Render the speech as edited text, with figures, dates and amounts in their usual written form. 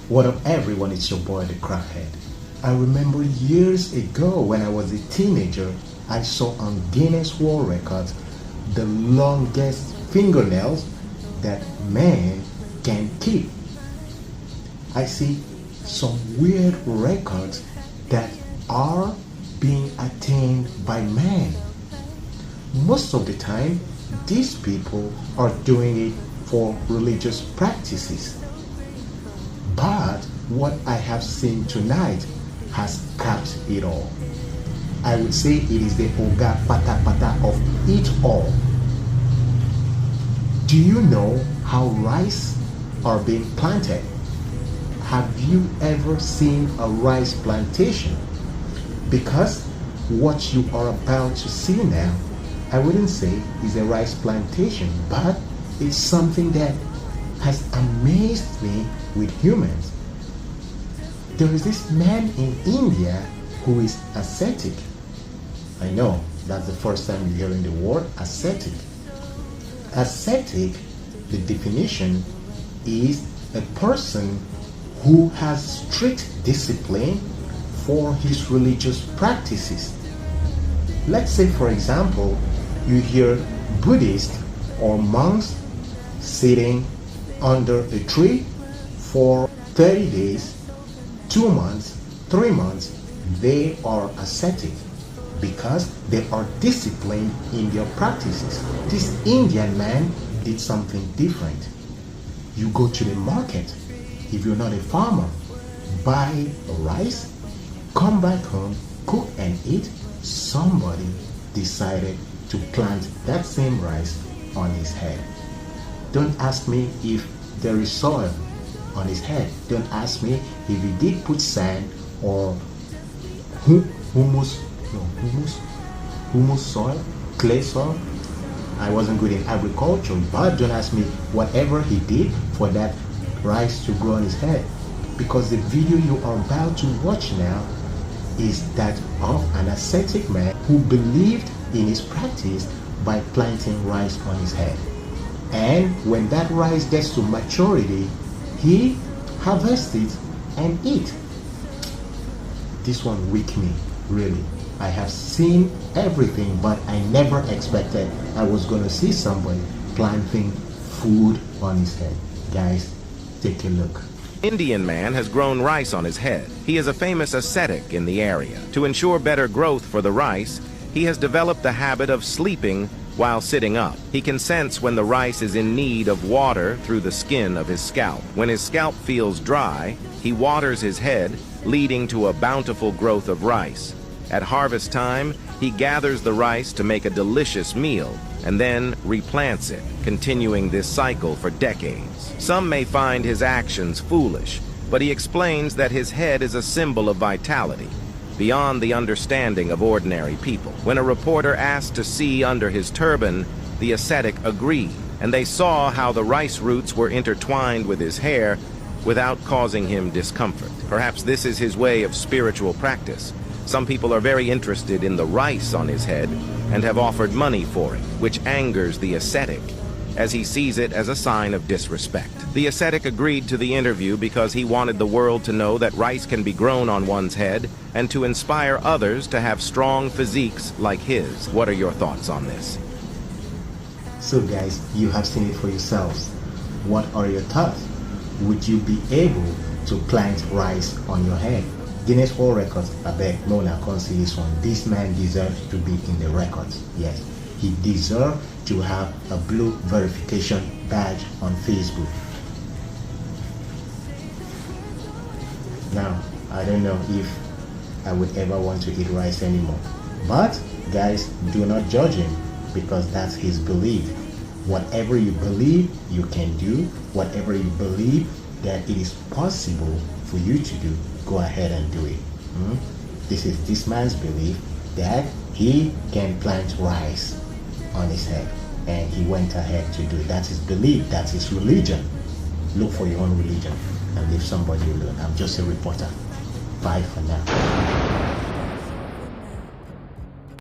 What up everyone, it's your boy the Crackhead. I remember years ago when I was a teenager, I saw on Guinness World Records the longest fingernails that man can keep. I see some weird records that are being attained by man. Most of the time, these people are doing it for religious practices. But what I have seen tonight has capped it all. I would say it is the Oga Pata Pata of it all. Do you know how rice are being planted? Have you ever seen a rice plantation? Because what you are about to see now, I wouldn't say is a rice plantation, but it's something that has amazed me with humans. There is this man in India who is ascetic. I know that's the first time you're hearing the word ascetic. Ascetic, the definition is a person who has strict discipline for his religious practices. Let's say, for example, you hear Buddhists or monks sitting under a tree for 30 days, 2 months, 3 months. They are ascetic because they are disciplined in their practices. This Indian man did something different. You go to the market, if you're not a farmer, buy rice, come back home, cook and eat. Somebody decided to plant that same rice on his head. Don't ask me if there is soil on his head. Don't ask me if he did put sand or humus soil, clay soil. I wasn't good in agriculture, but don't ask me whatever he did for that rice to grow on his head. Because the video you are about to watch now is that of an ascetic man who believed in his practice by planting rice on his head. And when that rice gets to maturity, he harvests it and eat. This one weak me, really. I have seen everything, but I never expected I was going to see somebody planting food on his head. Guys, take a look. Indian man has grown rice on his head. He is a famous ascetic in the area. To ensure better growth for the rice, he has developed the habit of sleeping while sitting up. He can sense when the rice is in need of water through the skin of his scalp. When his scalp feels dry, he waters his head, leading to a bountiful growth of rice. At harvest time, he gathers the rice to make a delicious meal and then replants it, continuing this cycle for decades. Some may find his actions foolish, but he explains that his head is a symbol of vitality, beyond the understanding of ordinary people. When a reporter asked to see under his turban, the ascetic agreed, and they saw how the rice roots were intertwined with his hair without causing him discomfort. Perhaps this is his way of spiritual practice. Some people are very interested in the rice on his head and have offered money for it, which angers the ascetic, as he sees it as a sign of disrespect. The ascetic agreed to the interview because he wanted the world to know that rice can be grown on one's head and to inspire others to have strong physiques like his. What are your thoughts on this? So guys, you have seen it for yourselves. What are your thoughts? Would you be able to plant rice on your head? Guinness World Records, I beg, no, I can't see this one. This man deserves to be in the records. Yes, he deserves to have a blue verification badge on Facebook. Now, I don't know if I would ever want to eat rice anymore. But, guys, do not judge him because that's his belief. Whatever you believe you can do, whatever you believe that it is possible for you to do, go ahead and do it. This is this man's belief that he can plant rice on his head, and he went ahead to do it. That's his belief, that's his religion. Look for your own religion and leave somebody alone. I'm just a reporter. Bye for now.